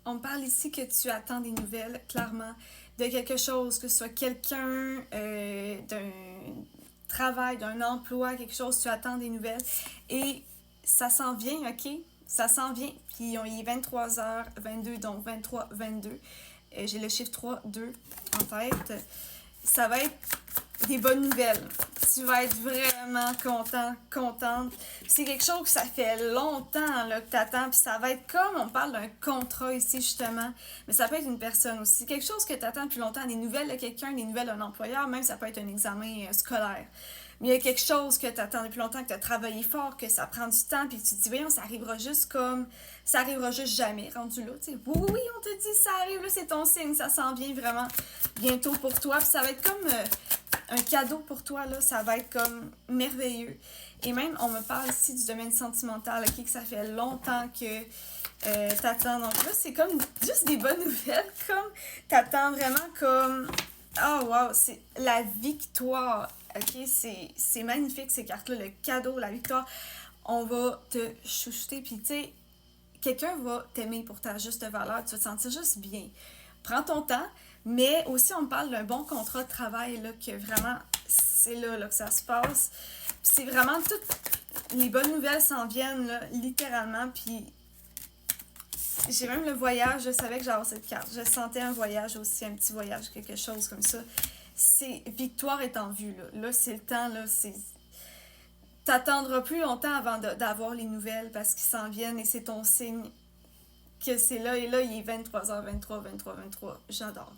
On parle ici que tu attends des nouvelles, clairement, de quelque chose, que ce soit quelqu'un, d'un travail, d'un emploi, quelque chose, tu attends des nouvelles. Et ça s'en vient, OK? Ça s'en vient. Puis il est 23h22, donc 23, 22. J'ai le chiffre 3, 2 en tête. Ça va être des bonnes nouvelles. Tu vas être vraiment content, contente. C'est quelque chose que ça fait longtemps là, que tu attends. Puis ça va être comme, on parle d'un contrat ici justement, mais ça peut être une personne aussi. Quelque chose que tu attends depuis longtemps, des nouvelles de quelqu'un, des nouvelles d'un employeur, même ça peut être un examen scolaire. Mais il y a quelque chose que tu attends depuis longtemps, que tu as travaillé fort, que ça prend du temps, puis que tu te dis, voyons, ça arrivera juste comme. Ça arrivera juste jamais, rendu là. Tu sais, oui, oui, on te dit, ça arrive, là, c'est ton signe, ça s'en vient vraiment bientôt pour toi. Puis ça va être comme un cadeau pour toi, là, ça va être comme merveilleux. Et même, on me parle ici du domaine sentimental, ok, que ça fait longtemps que t'attends. Donc là, c'est comme juste des bonnes nouvelles, comme t'attends vraiment comme. Oh wow, c'est la victoire. Ok, c'est magnifique ces cartes-là, le cadeau, la victoire. On va te chouchouter, puis tu sais, quelqu'un va t'aimer pour ta juste valeur, tu vas te sentir juste bien. Prends ton temps, mais aussi on parle d'un bon contrat de travail, là, que vraiment, c'est là que ça se passe. Puis c'est vraiment toutes les bonnes nouvelles s'en viennent, là, littéralement, puis j'ai même le voyage, je savais que j'allais avoir cette carte. Je sentais un voyage aussi, un petit voyage, quelque chose comme ça. C'est victoire est en vue, là. Là, c'est le temps, là, c'est. T'attendras plus longtemps avant d'avoir les nouvelles parce qu'ils s'en viennent et c'est ton signe que c'est là et là, il est 23h23, 23, 23. J'adore.